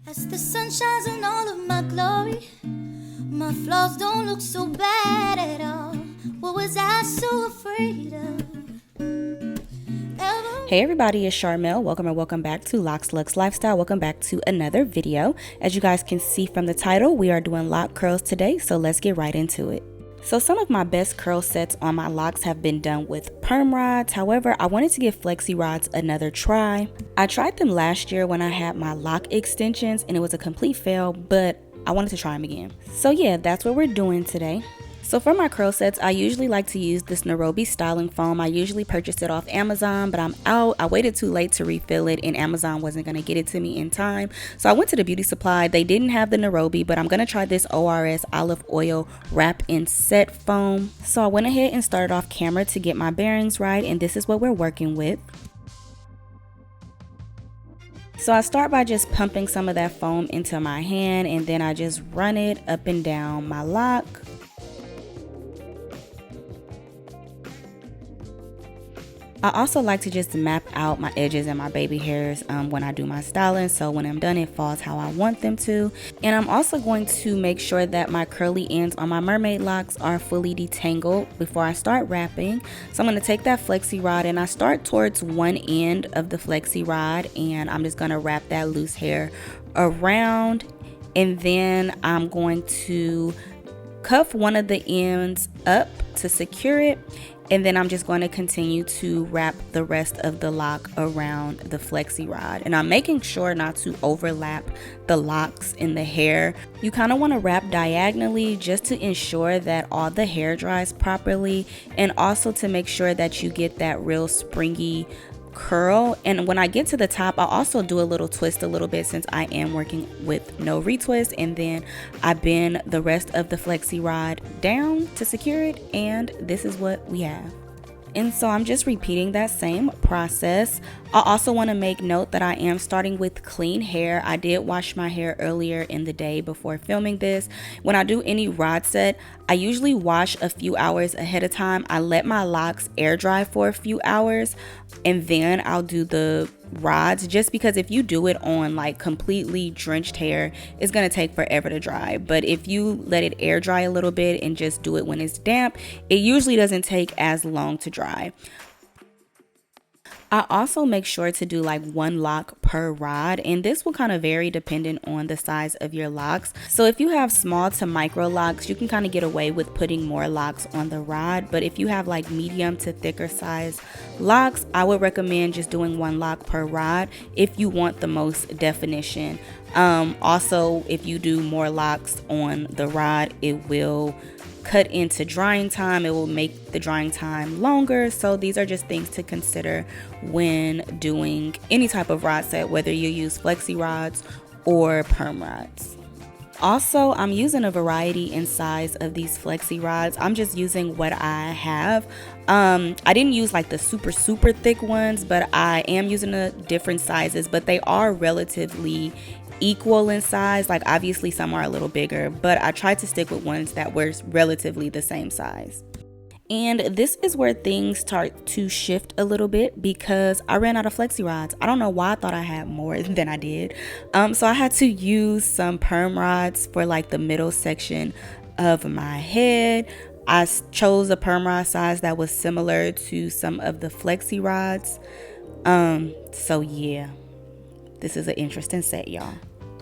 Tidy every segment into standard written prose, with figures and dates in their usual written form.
As the sun shines on all of my glory, my flaws don't look so bad at all. What was I so afraid of? Hey everybody, it's Sharmel. Welcome back to Loc'd Lifestyle. Welcome back to another video. As you guys can see from the title, we are doing lock curls today, so let's get right into it. So some of my best curl sets on my locks have been done with perm rods. However, I wanted to give Flexi rods another try. I tried them last year when I had my lock extensions and it was a complete fail, but I wanted to try them again. So yeah, that's what we're doing today. So for my curl sets, I usually like to use this Nairobi styling foam. I usually purchased it off Amazon, but I'm out. I waited too late to refill it and Amazon wasn't going to get it to me in time. So I went to the beauty supply. They didn't have the Nairobi, but I'm going to try this ORS olive oil wrap and set foam. So I went ahead and started off camera to get my bearings right, and this is what we're working with. So I start by just pumping some of that foam into my hand, and then I just run it up and down my lock. I also like to just map out my edges and my baby hairs when I do my styling, so when I'm done it falls how I want them to. And I'm also going to make sure that my curly ends on my mermaid locks are fully detangled before I start wrapping. So I'm going to take that flexi rod and I start towards one end of the flexi rod, and I'm just going to wrap that loose hair around, and then I'm going to cuff one of the ends up to secure it. And then I'm just going to continue to wrap the rest of the lock around the flexi rod. And I'm making sure not to overlap the locks in the hair. You kind of want to wrap diagonally just to ensure that all the hair dries properly, and also to make sure that you get that real springy curl. And when I get to the top, I'll also do a little twist a little bit since I am working with no retwist, and then I bend the rest of the flexi rod down to secure it, and this is what we have. And so I'm just repeating that same process. I also want to make note that I am starting with clean hair. I did wash my hair earlier in the day before filming this. When I do any rod set, I usually wash a few hours ahead of time. I let my locks air dry for a few hours, and then I'll do the rods, just because if you do it on like completely drenched hair, it's going to take forever to dry. But if you let it air dry a little bit and just do it when it's damp, it usually doesn't take as long to dry. I also make sure to do like one lock per rod, and this will kind of vary depending on the size of your locks. So if you have small to micro locks, you can kind of get away with putting more locks on the rod. But if you have like medium to thicker size locks, I would recommend just doing one lock per rod if you want the most definition. Also, if you do more locks on the rod, it will cut into drying time. It will make the drying time longer. So these are just things to consider when doing any type of rod set, whether you use flexi rods or perm rods. Also, I'm using a variety in size of these flexi rods. I'm just using what I have. I didn't use like the super thick ones, but I am using the different sizes, but they are relatively equal in size. Like obviously some are a little bigger, but I tried to stick with ones that were relatively the same size. And this is where things start to shift a little bit because I ran out of flexi rods. I don't know why I thought I had more than I did. So I had to use some perm rods for like the middle section of my head. I chose a perm rod size that was similar to some of the flexi rods. So yeah, this is an interesting set, y'all.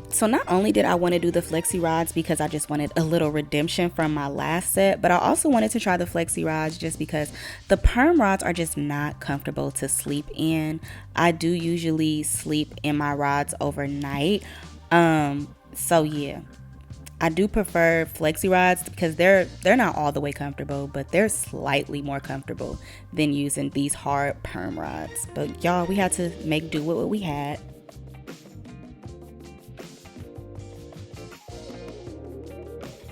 So not only did I want to do the flexi rods because I just wanted a little redemption from my last set, but I also wanted to try the flexi rods just because the perm rods are just not comfortable to sleep in. I do usually sleep in my rods overnight. So yeah, I do prefer flexi rods because they're not all the way comfortable, but they're slightly more comfortable than using these hard perm rods. But y'all, we had to make do with what we had.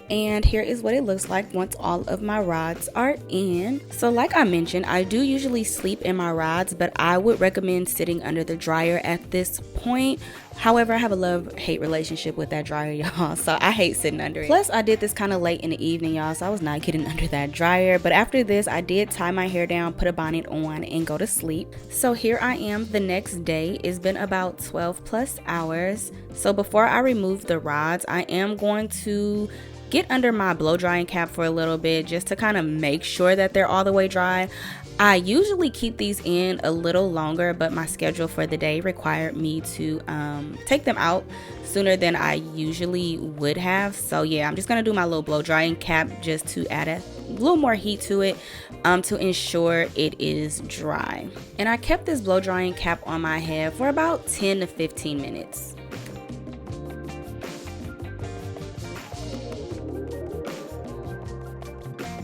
And here is what it looks like once all of my rods are in. So like I mentioned, I do usually sleep in my rods, but I would recommend sitting under the dryer at this point. However, I have a love-hate relationship with that dryer, y'all, so I hate sitting under it. Plus, I did this kind of late in the evening, y'all, so I was not getting under that dryer. But after this, I did tie my hair down, put a bonnet on, and go to sleep. So here I am the next day. It's been about 12 plus hours. So before I remove the rods, I am going to get under my blow drying cap for a little bit just to kind of make sure that they're all the way dry. I usually keep these in a little longer, but my schedule for the day required me to take them out sooner than I usually would have. So yeah, I'm just gonna do my little blow drying cap just to add a little more heat to it to ensure it is dry. And I kept this blow drying cap on my head for about 10 to 15 minutes.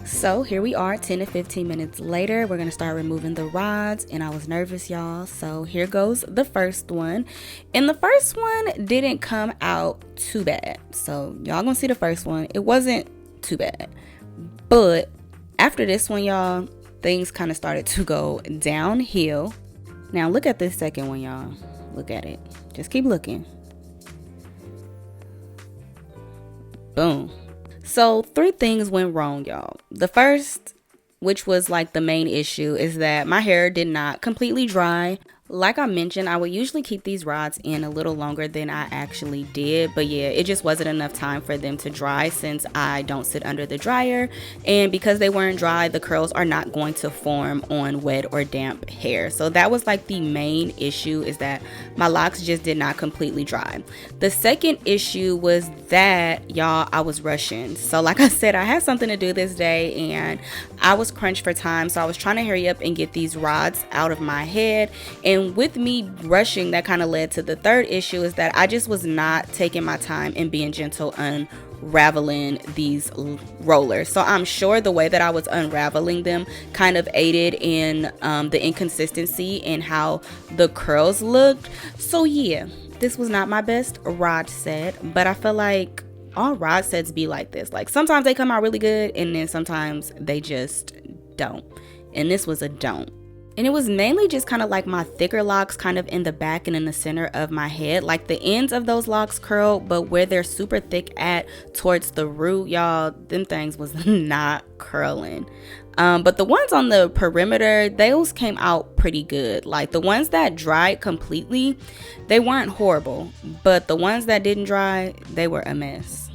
So here we are 10 to 15 minutes later. We're gonna start removing the rods, and I was nervous, y'all. So here goes the first one. And the first one didn't come out too bad. So y'all gonna see the first one. It wasn't too bad. But after this one, y'all, things kind of started to go downhill. Now look at this second one, y'all. Look at it. Just keep looking. Boom. So 3 things went wrong, y'all. The first, which was like the main issue, is that my hair did not completely dry. Like I mentioned, I would usually keep these rods in a little longer than I actually did. But yeah, it just wasn't enough time for them to dry since I don't sit under the dryer. And because they weren't dry, the curls are not going to form on wet or damp hair. So that was like the main issue, is that my locks just did not completely dry. The second issue was that, y'all, I was rushing. So like I said, I had something to do this day and I was crunched for time. So I was trying to hurry up and get these rods out of my head. And with me rushing, that kind of led to the third issue, is that I just was not taking my time and being gentle unraveling these rollers. So I'm sure the way that I was unraveling them kind of aided in the inconsistency in how the curls looked. So yeah, this was not my best rod set, but I feel like all rod sets be like this. Like sometimes they come out really good and then sometimes they just don't. And this was a don't. And it was mainly just kind of like my thicker locks kind of in the back and in the center of my head. Like the ends of those locks curled, but where they're super thick at towards the root, y'all, them things was not curling. But the ones on the perimeter, those came out pretty good. Like the ones that dried completely, they weren't horrible. But the ones that didn't dry, they were a mess.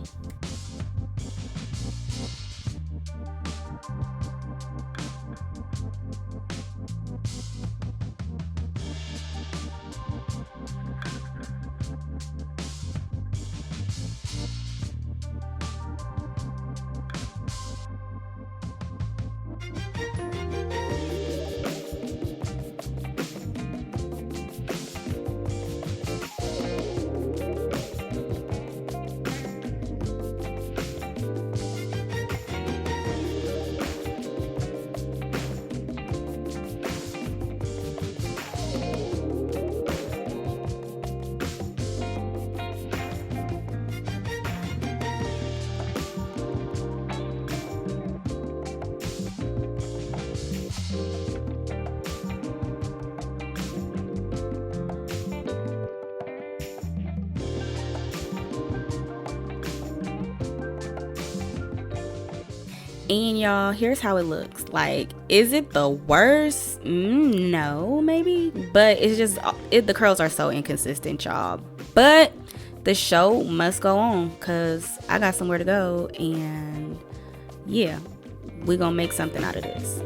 And y'all, here's how it looks. Like, is it the worst? No, maybe, but it's just the curls are so inconsistent, y'all. But the show must go on because I got somewhere to go, and yeah, we're gonna make something out of this.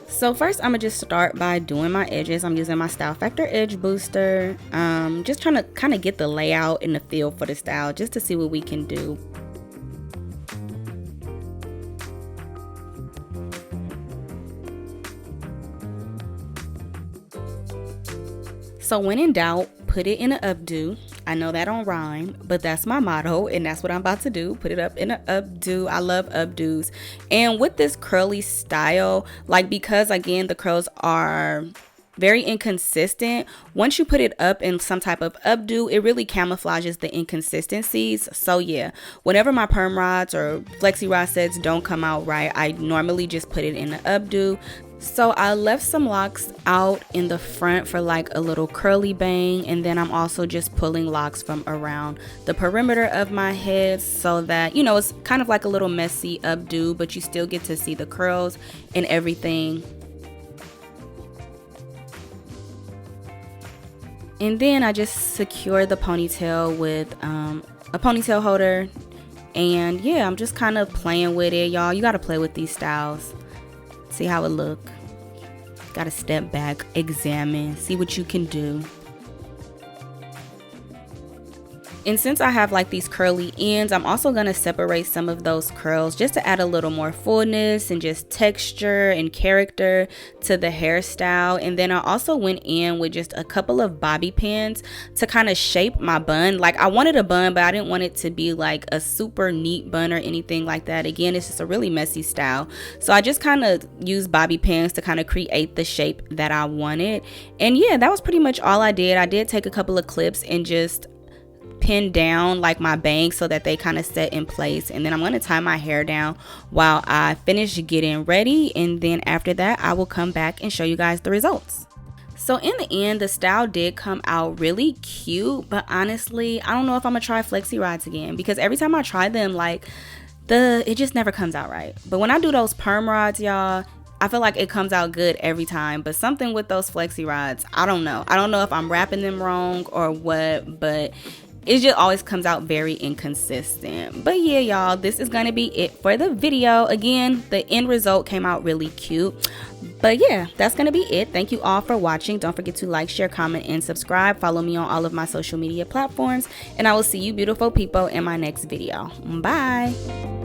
So first, I'm gonna just start by doing my edges. I'm using my Style Factor Edge Booster. Just trying to kind of get the layout and the feel for the style, just to see what we can do. So when in doubt, put it in an updo. I know that don't rhyme, but that's my motto, and that's what I'm about to do. Put it up in an updo. I love updos. And with this curly style, like, because again the curls are very inconsistent. Once you put it up in some type of updo, it really camouflages the inconsistencies. So yeah, whenever my perm rods or flexi rod sets don't come out right, I normally just put it in the updo. So I left some locks out in the front for like a little curly bang, and then I'm also just pulling locks from around the perimeter of my head so that, you know, it's kind of like a little messy updo, but you still get to see the curls and everything. And then I just secure the ponytail with a ponytail holder, and yeah, I'm just kind of playing with it, y'all. You got to play with these styles. See how it look. Gotta step back, examine, see what you can do. And since I have like these curly ends, I'm also gonna separate some of those curls just to add a little more fullness and just texture and character to the hairstyle. And then I also went in with just a couple of bobby pins to kind of shape my bun. Like I wanted a bun, but I didn't want it to be like a super neat bun or anything like that. Again, it's just a really messy style. So I just kind of used bobby pins to kind of create the shape that I wanted. And yeah, that was pretty much all I did. I did take a couple of clips and just pin down like my bangs so that they kind of set in place, and then I'm going to tie my hair down while I finish getting ready, and then after that I will come back and show you guys the results. So in the end, the style did come out really cute, but honestly I don't know if I'm gonna try flexi rods again, because every time I try them, like it just never comes out right. But when I do those perm rods, y'all, I feel like it comes out good every time. But something with those flexi rods, I don't know if I'm wrapping them wrong or what, but it just always comes out very inconsistent. But yeah, y'all, this is gonna be it for the video. Again, the end result came out really cute. But yeah, that's gonna be it. Thank you all for watching. Don't forget to like, share, comment, and subscribe. Follow me on all of my social media platforms, and I will see you beautiful people in my next video. Bye.